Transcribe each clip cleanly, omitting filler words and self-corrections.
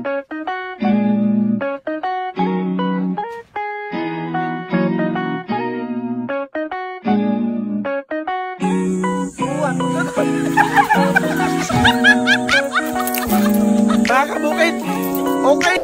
Mga kabukid, okay.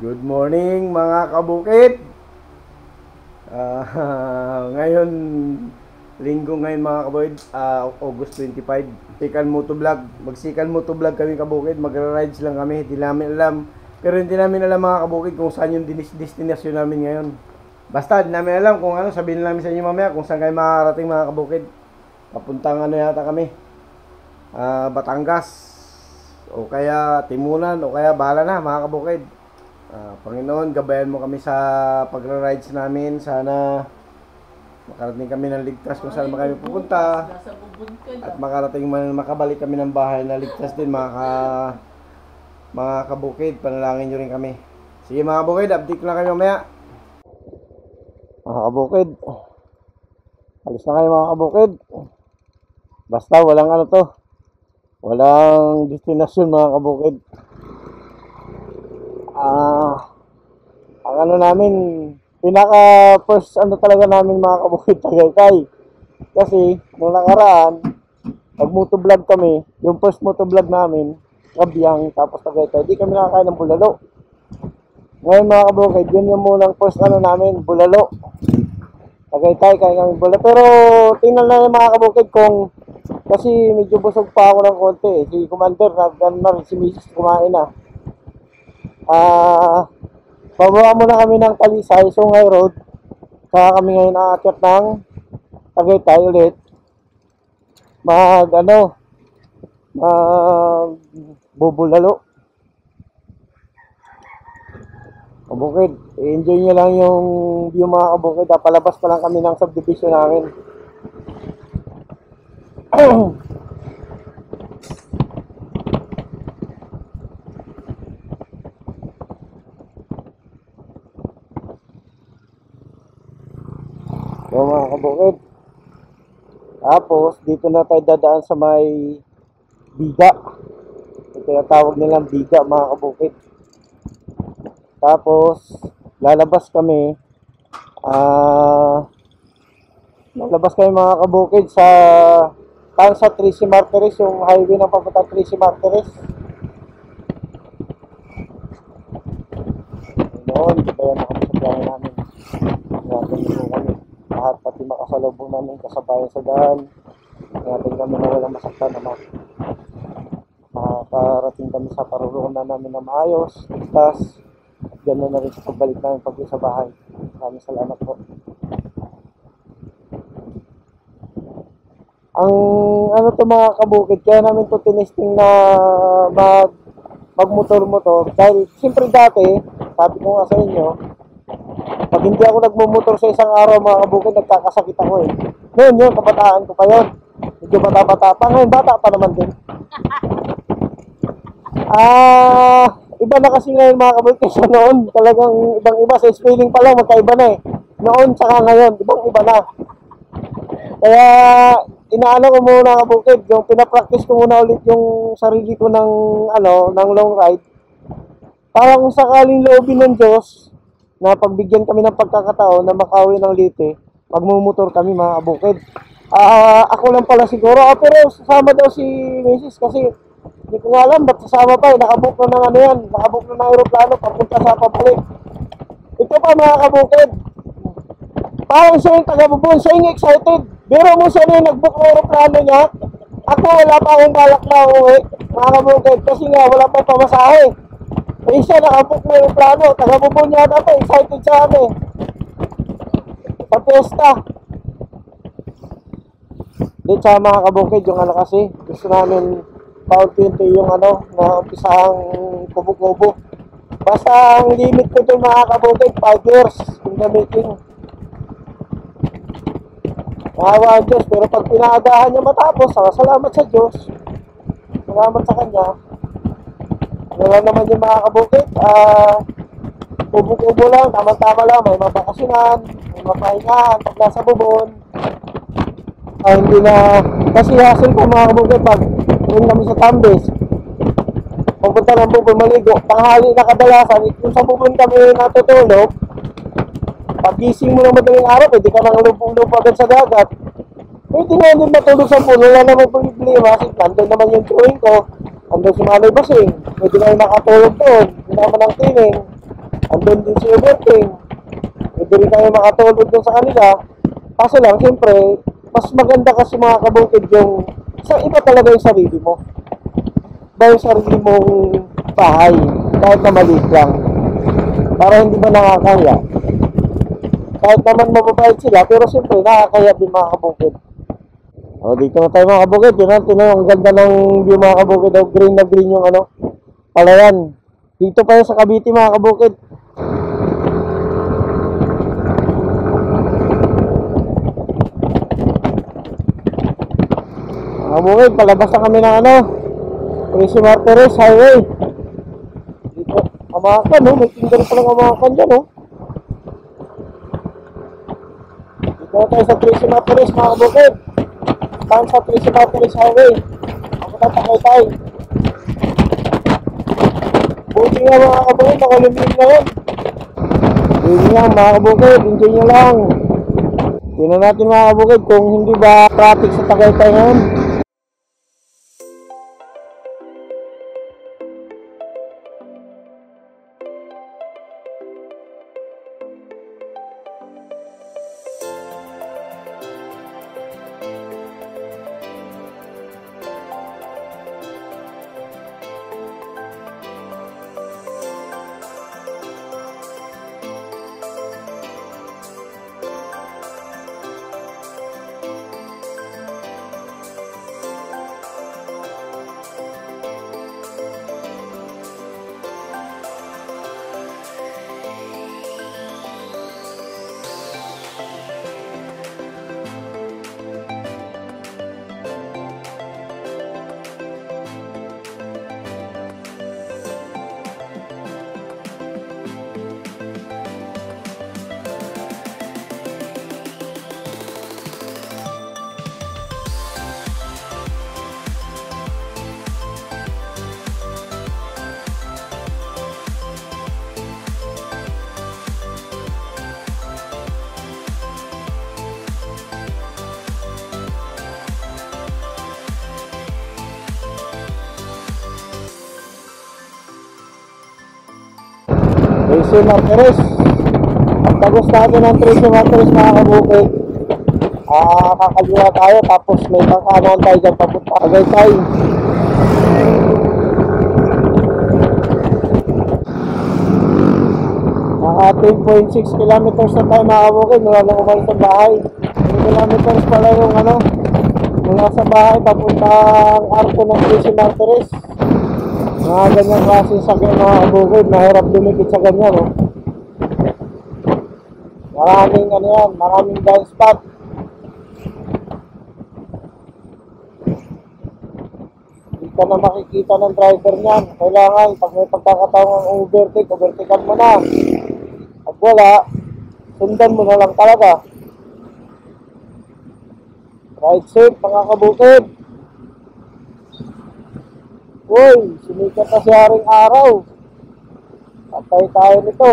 Good morning mga kabukid. Ngayon, linggo ngayon mga kabukid, August 25. Sikan Motovlog. Magsikan Motovlog kami kabukid. Magra-rides lang kami. Hindi namin alam. Pero hindi namin alam mga kabukid kung saan yung destination namin ngayon. Basta hindi namin alam kung ano. Sabihin namin sa inyo mamaya kung saan kayo makarating mga kabukid. Papuntang ano yata kami, Batangas. O kaya Timunan. O kaya bahala na mga kabukid. Panginoon, gabayan mo kami sa pagra-rides namin. Sana makarating kami ng ligtas kung saan kami pupunta. At makabalik kami ng bahay na ligtas din mga kabukid. Panalangin nyo rin kami. Sige mga kabukid, update ko na kayo mamaya. Mga kabukid, alis na kayo mga kabukid. Basta walang ano to, walang destinasyon mga kabukid. Ang ano namin, pinaka first ano talaga namin mga kabukid, Tagaytay. Kasi nung nakaraan, nag-motovlog kami, yung first motovlog namin, Kabyang, tapos Tagaytay, di kami nakakain ng bulalo. Ngayon mga kabukid, yun yung munang first ano namin, bulalo. Tagaytay, kain kami bulalo. Pero tingnan na yung mga kabukid kung, kasi medyo busog pa ako ng konti. Si Commander, si Mrs. kumain na. Bababa muna kami ng Talisay, Sungay Road. Saka kami ngayon aakyat ng Tagaytay ulit. Bubulalo. Kabukid, enjoy nyo lang yung view mga kabukid. Palabas pa lang kami ng subdivision namin. So mga kabukid, tapos dito na tayo dadaan sa may biga. Ito yung tawag nilang biga mga kabukid. Tapos lalabas kami mga kabukid sa Tracy Martires, yung highway ng papunta Tracy Martires. Noon, bayan na kami sa biyahe namin. Natin po kami. Lahat pati makasalubong namin kasabayan sa daan. Natin kami na walang masaktan naman. Makarating kami sa paruroonan namin na maayos, ligtas. At ganoon na rin sa pagbalik namin pag sa bahay. Maraming salamat po. Ang ano to mga kabukid, kaya namin to tinesting na magmotor-motor. Dahil siyempre dati, sabi ko nga sa inyo, pag hindi ako nagmumotor sa isang araw mga kabukid, nagkakasakit ako eh. Ngayon yun, kabataan ko pa yun. Medyo bata-bata pa. Ngayon, bata pa naman din. Iba na kasi ngayon mga kabukid kaysa noon. Talagang ibang-iba. Sa spelling pa lang, magkaiba na eh. Noon tsaka ngayon, ibang-iba na. Kaya, inaano ko muna kabukid. Yung pinapractice ko muna ulit yung sarili ko ng long ride. Para kung sakaling loobin ng Diyos, na pagbigyan kami ng pagkakataon na makauwi ng Leyte, magmumotor kami mga kabukid. Ako lang pala siguro, pero sasama daw si Mrs. kasi hindi ko alam ba't sasama pa eh. Nakabook na ng ano yan, nakabook na ng aeroplano papunta sa pabalik. Ito pa mga kabukid, parang siya yung taga-bubon, siya yung excited. Pero mo siya na yung nag-book ng aeroplano niya. Ako wala pa akong balak na uwi mga kabukid kasi nga wala pa pamasahe. Eh siya nakabook na yung plano, taga-bubon niya na ito, excited siya kami sa piyesta. Di sa mga kabukid, yung ano kasi, gusto namin paunti-unti yung na umpisahang kubo-kubo. Basta ang limit ko ito mga kabukid, 5 years in the making. Nahawa ang Diyos, pero pag pinaagahan niya matapos, salamat sa Diyos. Salamat sa Kanya. Ano lang naman yung mga kabukid, kubo-kubo lang, tama-tama lang, may mabakasyonan, may mapahingahan, pag nasa bubon. Hindi na, kasi hassle ko mga kabukid, pag rin kami sa Tambes, pupunta ng bubon, maligo, tanghali na kadalasan, kung sa bubon kami natutulog, pag gising mo ng madaling araw, pwede ka nang lubong-lubong agad sa dagat. Pwede na din matulog sa pool, wala naman problema, kasi nandun naman yung tuwing ko, nandun si Malay Basing, pwede na yung makatulog doon, hindi naman ang tining, nandun din si Overting, pwede rin kayo makatulog doon sa kanila. Kaso lang, siyempre, mas maganda kasi mga kabukid yung, sa iba talaga yung sarili mo. Iba yung sarili mong bahay, kahit na maliit lang, para hindi ba nakakaya. Kahit naman mababait sila, pero siyempre nakakaya din mga kabukid. O, dito na tayo mga kabukid. Tinan, ang ganda ng view mga kabukid. O, green na green yung ano, palayan. Dito pa yun sa Cavite mga kabukid. Mga kabukid, palabas na kami ng ano, Tracy Martires Highway. Dito, Amakan, no? May tinder palang Amakan dyan, no? Dito na tayo sa Tracy Martires mga kabukid. Saan sa Tracy Martires Highway. Ako na Tagaytay. Buti nga mga kabukid, nakulimlim na yun. Buti nga mga kabukid, enjoy nyo lang. Tingnan natin mga kabukid kung hindi ba traffic sa Tagaytay ngayon. Tracy Martires. Ang tagos natin ng Tracy Martires mga kabukid. Kakaliwa tayo tapos may pangkanan tayo dyan papunta Tagaytay. Mga 10.6 kilometers na tayo mga kabukid mula lang umalis sa bahay. 10 kilometers pala yung ano mula sa bahay papuntang arko ng Tracy Martires. Mga ganyang klaseng sakyan mga kabukid, mahirap dumikit sa ganyan, no? Maraming ano yan, maraming blind spot. Hindi ka na makikita ng driver niyan. Kailangan, pag may pagkakataon ng overtakean mo na. Pag wala, sundan mo na lang talaga. Ride safe mga kabukid. Uy, sumikat na si Haring Araw. Patay tayo nito.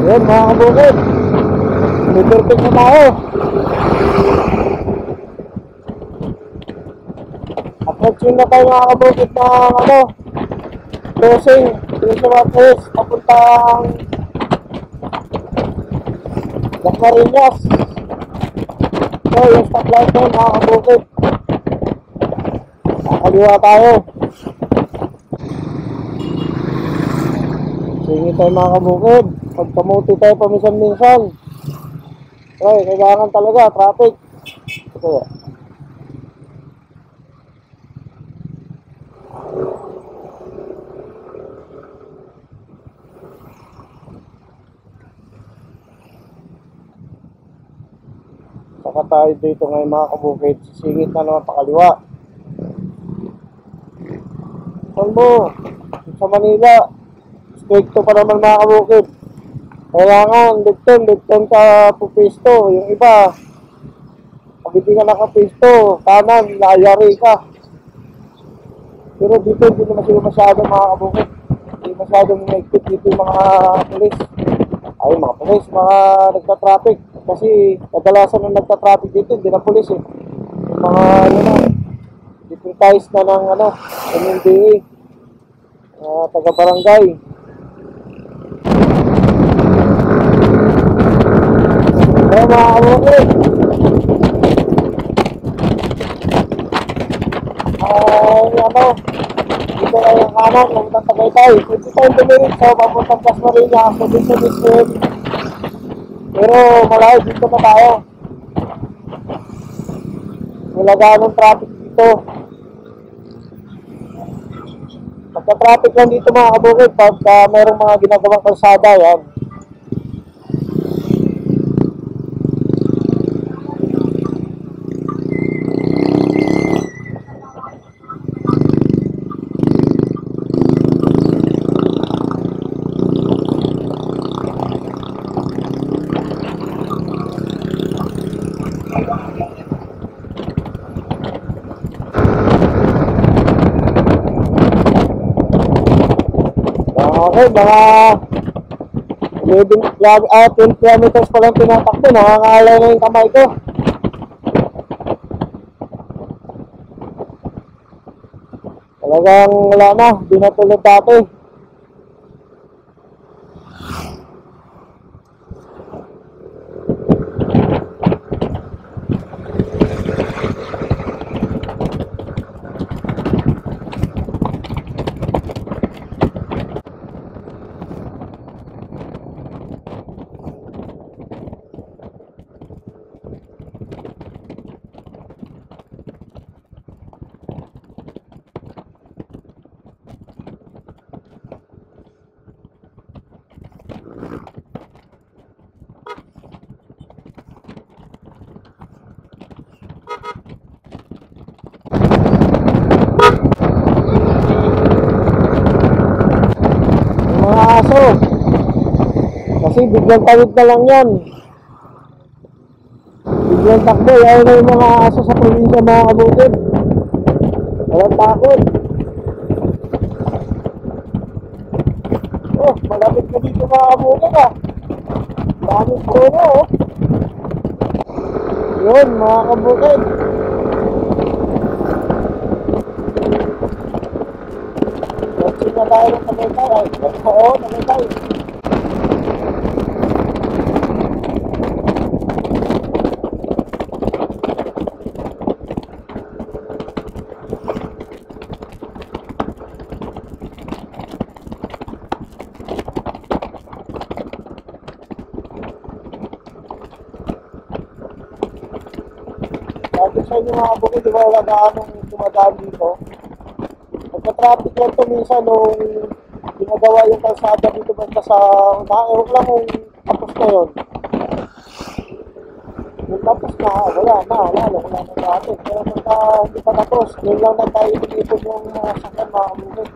Yan mga kabukid. Perfect na tayo. Approaching na tayo mga kabukid ng ano, crossing, Tracy Martires, papuntang Las Marinas. So, yung stoplight na mga kabukid. Nakaliwa tayo. Singi tayo mga kabukid. Pagkamuti tayo paminsan-minsan. Okay, kailangan talaga, traffic. Ito. Saka tayo dito ngayon mga kabukid. Singit na naman pakaliwa. Saan mo? Sa Manila. Stricto pa naman mga kabukid. Kailangan, ligton ka pupisto. Yung iba, pag hindi ka nakapisto, kanan, layari ka. Pero dito, hindi naman sila masyadong mga kabukid. Hindi masyadong naikpit dito yung mga pulis. Ay, mga pulis, mga nagtatraffic. Kasi kadalasan ng nagtatraffic dito, hindi na pulis eh. Yung mga, ano na, deputized na ng, MMDA, taga-barangay. Kaya mga kabukid, dito ay ang kanan ng Tagaytay. Pwede tayong dumirit sa papuntang Las Marinas, so dito sa Biswim. Pero malayo dito na tayo. Wala ganong traffic dito. Magka-traffic lang dito mga kabukid pagka mayroong mga ginagawang kalsada yan. Okay, mga 20 kilometers pa lang tinatakbo, nangangalay na yung kamay ko. Talagang wala na, di na tulad dati. Mga aso, kasi biglang tawid na lang yan, biglang takbo. Ayaw na yung mga aso sa probinsya mga kabukid, walang takot. Oh, malapit na dito mga kabukid ah, daming puno oh. Yun mga kabukid, watching na tayo ng Tagaytay. Oo, Tagaytay. Sabi sa inyo mga kabukid, di ba wala na anong dumadaan dito? Nagka-traffic lang ito minsan nung ginagawa yung kalsada dito basta sa unahan. Ewan lang kung tapos na yun. Kung tapos na, wala na traffic. Pero pagka hindi pa tapos, yun lang na tayo inipon yung mga sakyan mga kabukid.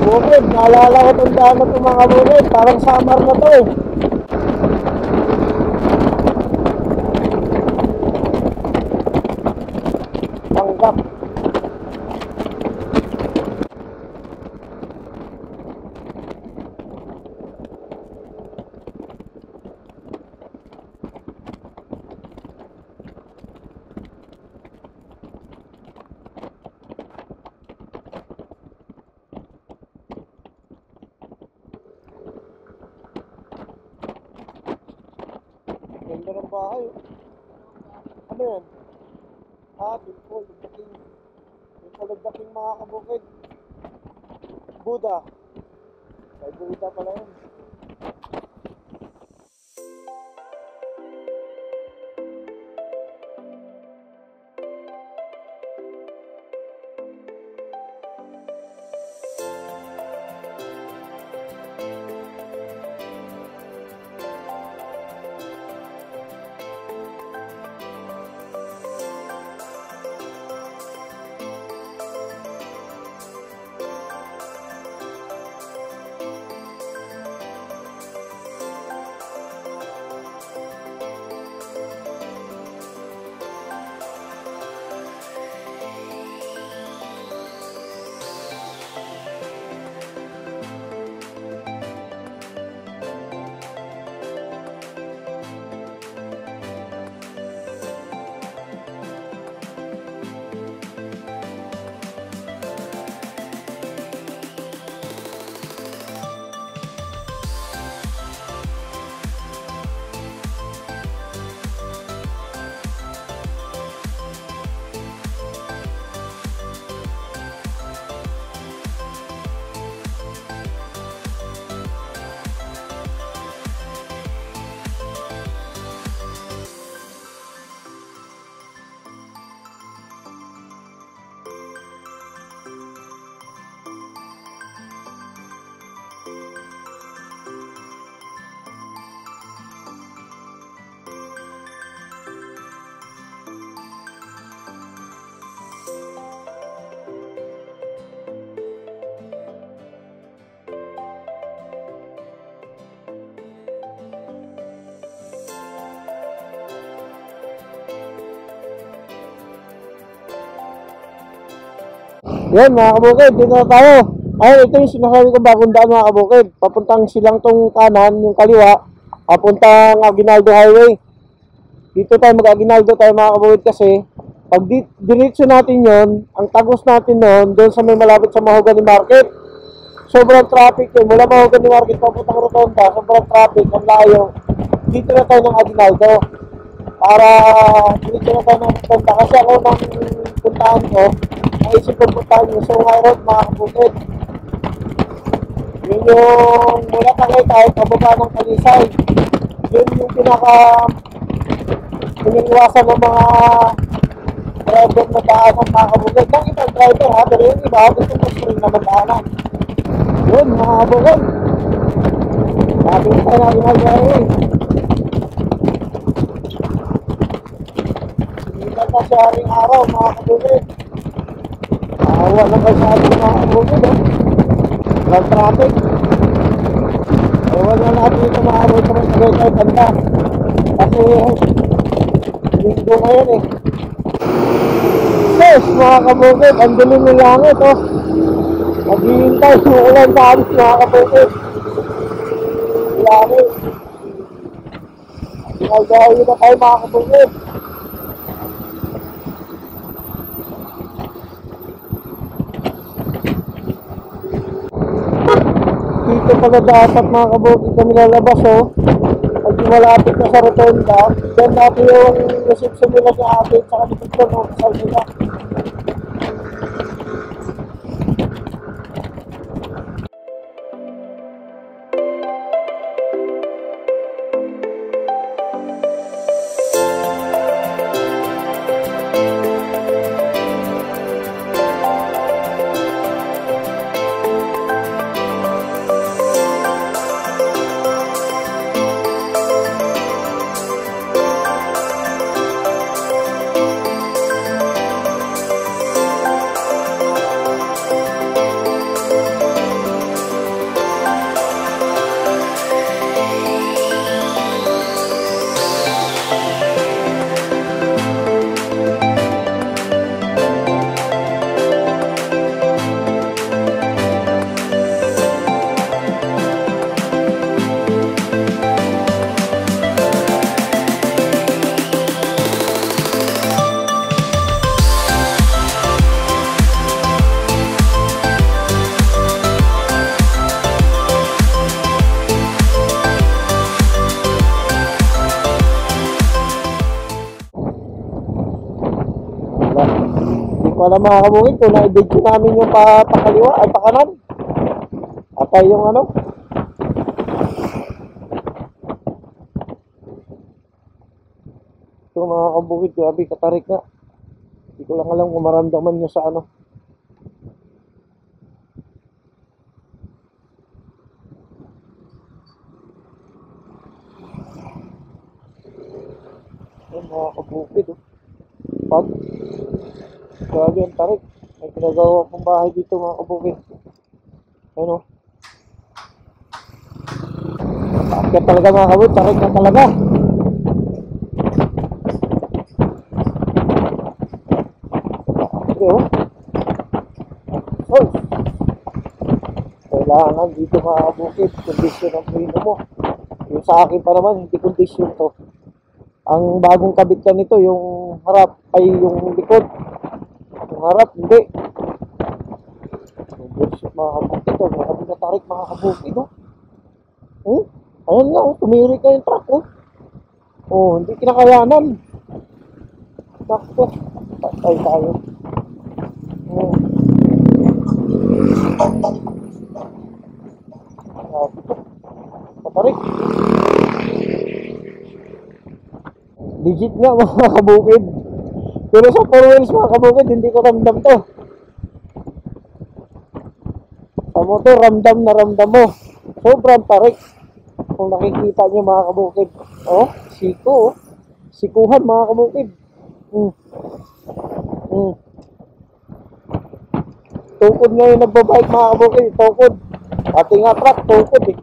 Bukid, naalala ko itong daan na ito mga kabukid. Parang summer na to eh. Panggap. Ganda ng bahay. Ano yan? Temple of the King. Temple of the King mga kabukid. Buddha. May Buddha pala yun. Yan mga kabukid, dito na tayo. Ayun, ito yung sinasabi ko bagong daan mga kabukid. Papuntang silang tong kanan, yung kaliwa, papuntang Aguinaldo Highway. Dito tayo mag-Aguinaldo tayo mga kabukid kasi pag diretso natin yon, ang tagos natin noon, doon sa may malapit sa Mahogany Market. Sobrang traffic yun. Mula Mahogany Market papuntang Rotonda, sobrang traffic, ang layo. Dito na tayo ng Aguinaldo. Para diretso na tayo ng Rotonda. Kasi ako nang puntaan ko, naisip kong puntaan yung Sungay Road mga kabukid. Yun yung mula Tagaytay, pababa ng Talisay. Yun yung pininiwasan ng mga driver na daanan mga kabukid. Ng ibang driver ha, pero yung iba gusto ko rin naman daanan. Yun mga kabukid. Sabi ko tayo natin mag-highway. Hindi na sa haring araw mga kabukid. Awa na kayo sa ating mga kabukid walang traffic. Ewan na natin ito mga kabukid sa Tagaytay banda. Kasi linggo ngayon eh. Yes mga kabukid, ang dilim ng langit oh. Naghihintay yung ulan sa alis mga kabukid. Langit. Sinagawi na tayo mga kabukid. Dito pala dapat mga kabukid kami lalabas oh. Pag malapit na sa Rotonda, dyan natin yung reception nila sa atin sa kanipit ko ng kasal nila. wala mga kabukid kung na-video namin yung pakaliwa ay pakanan. At ay yung ano. Ito mga kabukid, grabe katarik na. Hindi ko lang alam kung maramdaman nyo sa ano. Ayan mga kabukid, oh. Pag grabe ang tarik. May ginagawa pong bahay dito mga kabukid. Ayan, oh. Bakit talaga mga kabukid, tarik na talaga. Okay, oh. Oh. Kailangan dito mga kabukid, kondisyon ang preno mo. Yung sa akin pa naman, hindi kondisyon to. Ang bagong kabit ka nito, yung harap ay yung likod. Yung harap, hindi. Kondisyon mga kabukid to. Grabe na tarik mga kabukid, oh. Ayan nga, oh. Tumiri ka yung truck, oh. Oh, hindi kinakayanan. Nakto. Patay tayo. Oh. Patarik. Legit nga mga kabukid. Pero sa 4 wheels mga kabukid, hindi ko ramdam to. Sa motor, ramdam na ramdam mo. Sobrang tarik. Kung nakikita nyo mga kabukid. Oh, siko, oh. Sikuhan mga kabukid. Tukod nga yung nagbabike mga kabukid. Tukod. Pati nga truck, tukod eh.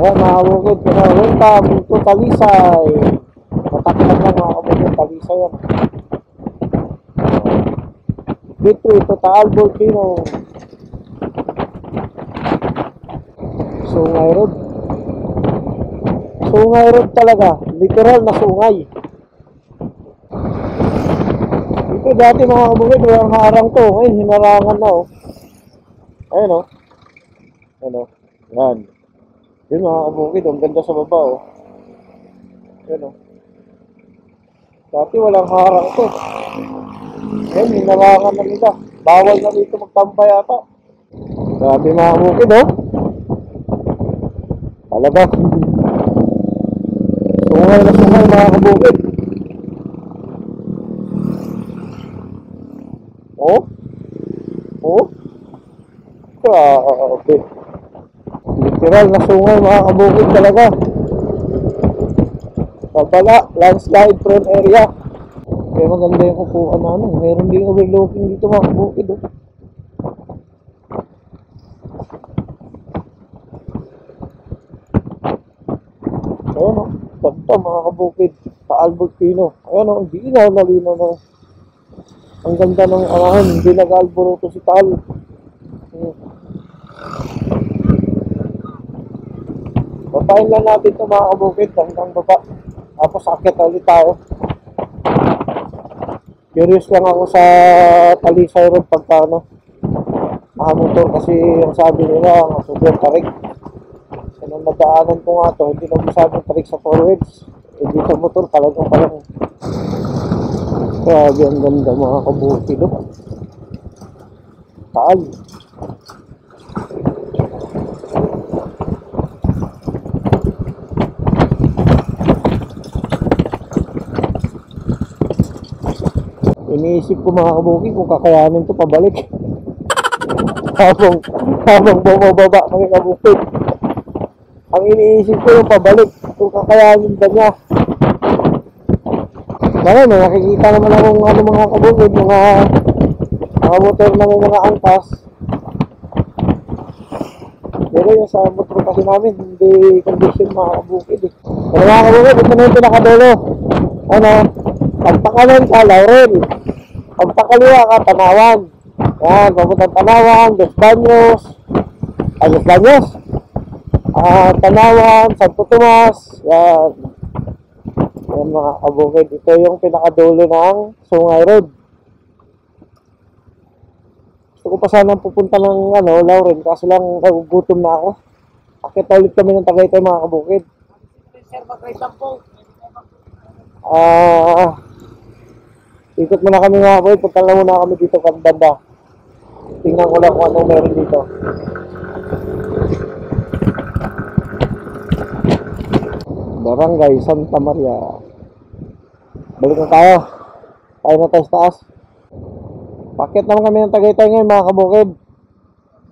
Ayan mga kabukid. Welcome to Talisay. Mataklan lang mga kabukid. Talisay yan. Gateway to Taal Volcano. Sungay Road. Sungay Road talaga. Literal na sungay. Ito dati mga kabukid, walang harang to. Ngayon, hinarangan na, oh. Ayan, oh. Ayan, oh. Yan. Yun mga kabukid, ang ganda sa baba, oh. Ayan, oh. Dati walang harang to. Ngayon, hinarangan na nila. Bawal na dito magtambay ata. Grabe mga kabukid, oh. Talaga. Sungay na sungay mga kabukid. Oh? Oh? Grabe. Literal na sungay mga kabukid talaga. Babala, landslide prone area. Kaya maganda yung kukuha na ano. Meron din overlooking dito mga kabukid, oh. Ayan, oh. Ganda mga kabukid. Taal Volcano. Ayan, oh. Hindi na linaw na. Ang ganda ng arahan. Hindi nag-alboroto si Taal. Babain lang natin ito mga kabukid. Hanggang baba. Tapos akit ulit tayo. Curious lang ako sa Talisay Road pagka ano. Motor kasi ang sabi nila sobrang tarik. Nung nadaanan ko nga to, hindi na masyadong tarik sa 4 wheels. Hindi sa motor talagang palang. Grabe ang ganda mga kabukid, oh. Taal. Iniisip ko mga kabukid kung kakayanin to pabalik. habang bumababa kami kabukid. Ang iniisip ko yung pabalik kung kakayanin ba niya. Ngayon, nakikita naman akong ano mga kabukid, mga motor na may mga angkas. Pero yung sa motor kasi namin, hindi condition mga kabukid eh. Pero mga kabukid, ito na yung pinakadulo. Ano, pagpakanan ka, Laurel. Pagpakaliwa ka, Tanawan. Yan, papuntang Tanawan, Dos Baños. Dos Baños. Tanawan, Santo Tomas. Yan. Yan mga kabukid. Ito yung pinakadulo ng Sungay Road. Gusto ko pa sana pupunta ng Lauren, kaso lang nagugutom na ako. Akit na ulit kami ng Tagaytay mga kabukid. Ikot muna kami mga kabukid, punta lang muna kami dito banda. Tingnan ko lang kung anong meron dito. Barangay Santa Maria. Balik na tayo. Tayo na tayo sa taas. Pakit naman kami ng Tagaytay ngayon mga kabukid.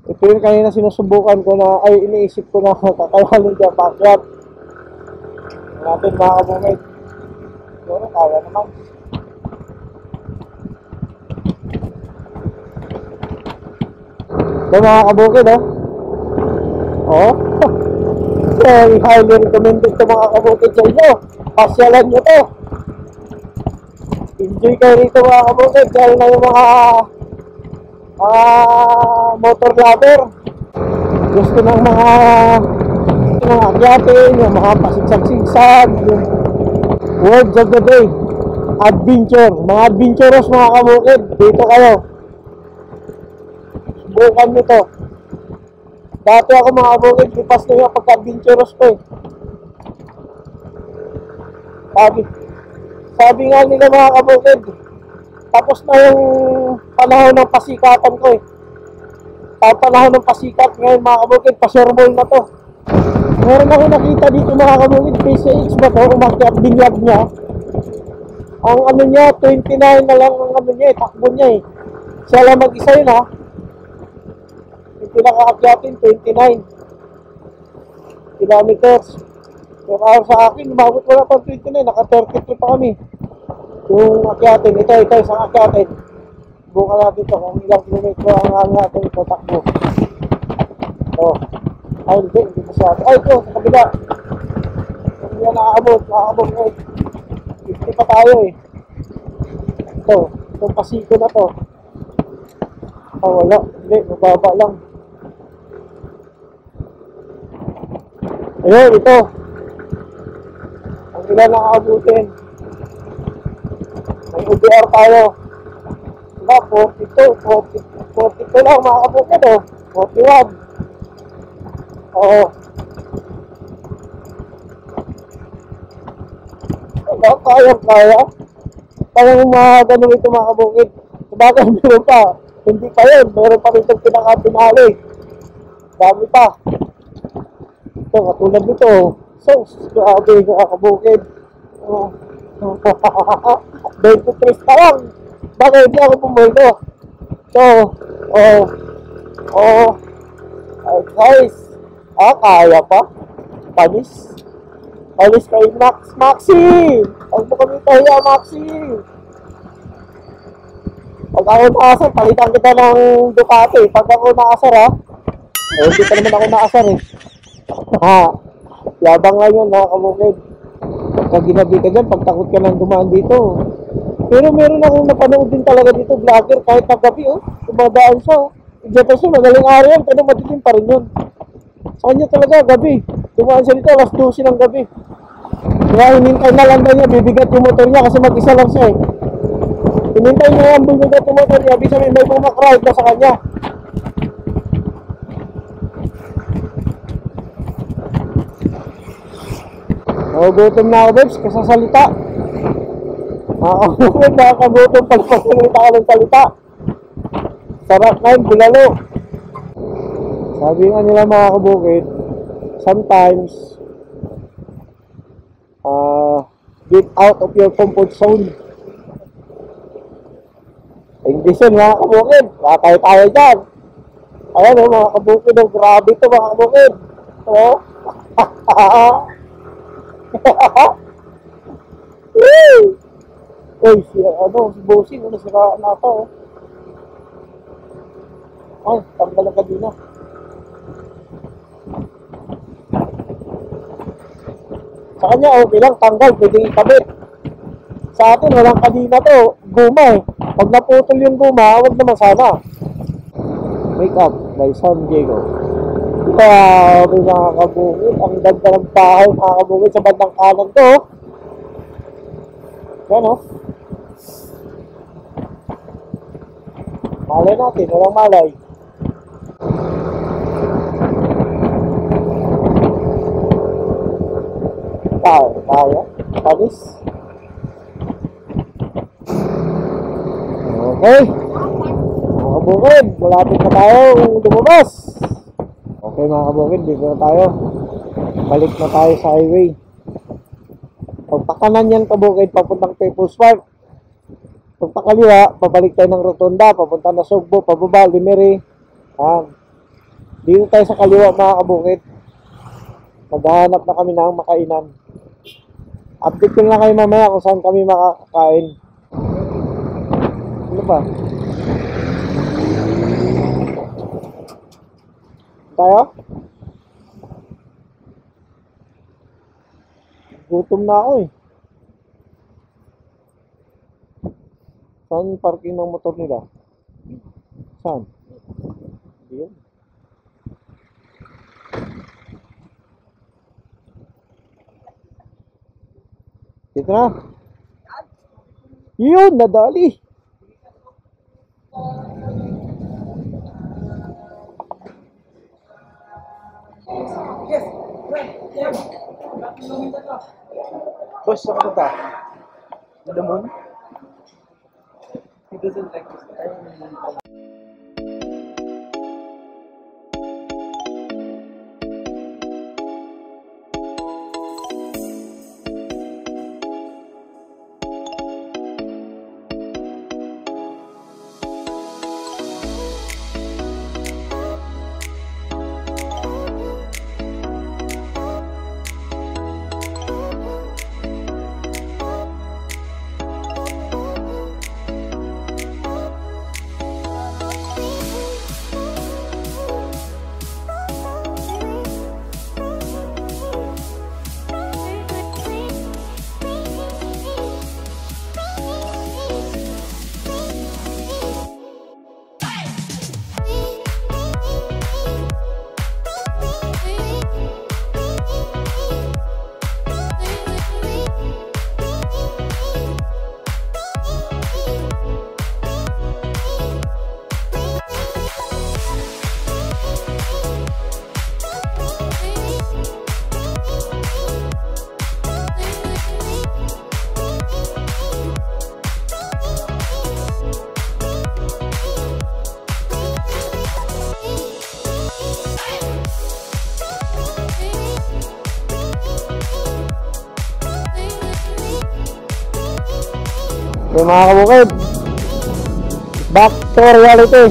Ito yung kanina sinusubukan ko na, ay iniisip ko na kakayanin dyan, pakyat. Natin mga kabukid. Pero kaya naman. Ito mga kabukid oh. So, highly recommended ito mga kabukid sa inyo. Pasyalan nyo to. Enjoy kayo rito mga kabukid. Dahil na yung mga motor lover. Gusto ng mga akyatin, yung mga pasigsag-sigsag, yung words of the day. Adventure. Mga adventurous mga kabukid. Dito kayo. Subukan nyo to. Dati ako mga kabukid, lipas na yung pagka-adventurous ko Sabi nga nila mga kabukid, tapos na yung panahon ng pasikatan ko panahon ng pasikat ngayon mga kabukid, pa-share na to. Meron ako nakita dito mga kabukid, PCX ba to, umakyat binyag niya. Ang niya, 29 na lang ang takbo niya Siya lang mag-isa yun Yung pinaka-akyatin, 29 kilometers. Pero sa akin, umabot wala pang 29, naka-33 pa kami. Yung akyatin, ito isang akyatin. Bukan natin ito kung ilang kilometro ang natin ito takbo. Hindi pa siya. Ito, sa kabila. Hindi na nakakabot ngayon. 50 pa tayo Itong pasiko na to. Wala, hindi, mababa lang. Ayun, ito. Ang ilan nakakabutin. May UBR tayo. 42 lang makakabukid 41. Kaya. Parang ganun ito mga kabukid. Sabagay meron pa. Hindi pa yun. Meron pa rin itong pinaka-pinali. Dami pa. Ito, katulad nito. So, grabe mga kabukid. 23 pa lang. Bakit hindi ako pumulto? So, guys. Kaya pa. Panis kay Maxi. Huwag mo kami tayo, Maxi. Pag ako naasar, palitan kita ng Ducati. Pag ako naasar hindi pa naman ako naasar Labang lang yun mga kabukid. Pagka ginabi ka dyan, pagtakot ka lang dumaan dito. Pero meron akong napanood din talaga dito, vlogger, kahit paggabi tumadaan siya Diyan pa siya, magaling araw yan, pero matitim pa rin yun. Sa kanya talaga, gabi. Dumaan siya dito, alas 12 ng gabi. Kaya hinintay na lang niya, bibigat yung motor niya kasi mag-isa lang siya Hinintay niya yung bibigat yung motor niya, bisa may bumakride na sa kanya. Nagugutom na ako, babes, kasasalita. Nakakagutom pag pasalita ka ng salita. Sarap na yun, bulalo. Sabi nga nila mga kabukid, sometimes, get out of your comfort zone. English yun mga kabukid, kakay tayo dyan. Ayan mga kabukid, grabe ito mga kabukid. Uy, si bossing, nasiraan na ito Ay, tanggal ang kadina. Sa kanya, okay lang, tanggal, pwedeng ikabit. Sa atin, walang kadina to, guma Pag naputol yung guma, huwag naman sana. Wake up by San Diego. Grabe mga kabukid, ang ganda ng bahay mga kabukid sa bandang kanan to. Yan Malay natin, walang malay. Tayo. Panis. Okay. Mga kabukid, malapit na tayo lumabas. Okay mga kabukid, dito na tayo. Balik na tayo sa highway. Pagpakanan yan kabukid, papuntang People's Park. Pagpakaliwa, pabalik tayo ng Rotonda, papunta na Sugbo, pababa, Limeri. Dito tayo sa kaliwa mga kabukid. Maghahanap na kami ng makainan. Update ko na kayo mamaya kung saan kami makakain. Ano ba? Tayo? Gutom na ako eh. Saan yung parking ng motor nila? Saan? Yun. Dito na. Yun, nadali. Yes. Yes. Boss, saan ka punta? Damon? He doesn't like this. Okay mga kabukid, back to reality.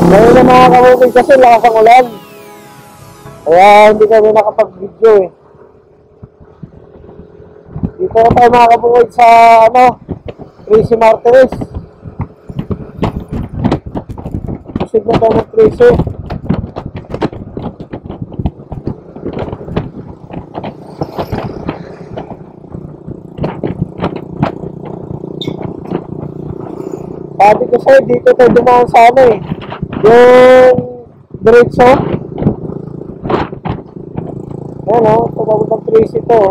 Ngayon na mga kabukid kasi lakas ang ulan, kaya hindi kami nakapag-video eh. Dito na tayo mga kabukid sa Tracy Martinez. Pusig na tayo ng Tracy. Sabi ko sa'yo, dito tayo dumaan sa yung diretso. Ayan ito papuntang Tracy to.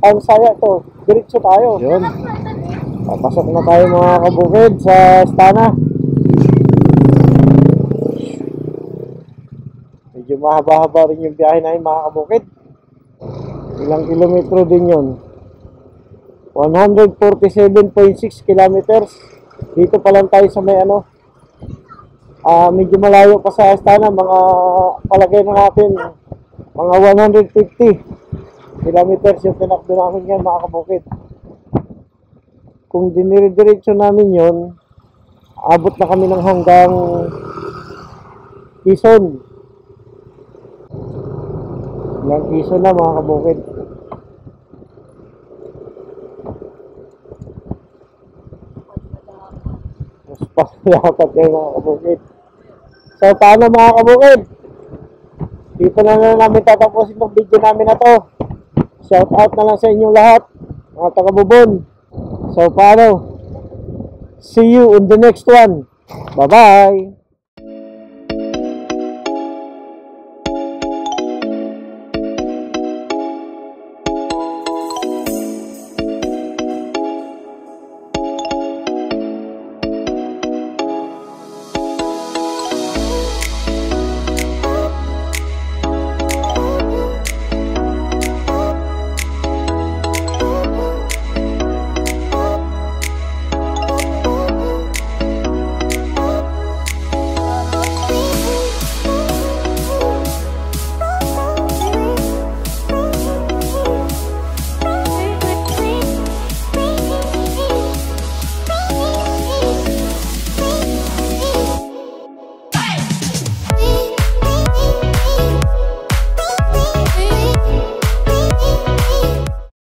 Pansaya to, diretso tayo. Yun. Papasok na tayo mga kabukid sa Astana. Medyo mahaba-haba rin yung biyahe namin mga kabukid. Ilang kilometro din yun. 147.6 kilometers. Dito pa lang tayo sa may medyo malayo pa sa Astana, mga palagay na natin mga 150 kilometers yung tinakbo namin yan mga kabukid. Kung dinire-diretso namin yon, abot na kami ng hanggang Quezon. Hanggang Quezon na mga kabukid. Dapat kayo mga kabukid. So paano mga kabukid, dito na namin tatapusin ng video namin na to. Shout out na lang sa inyong lahat mga taga-Bubon. So paano, see you in the next one. Bye bye.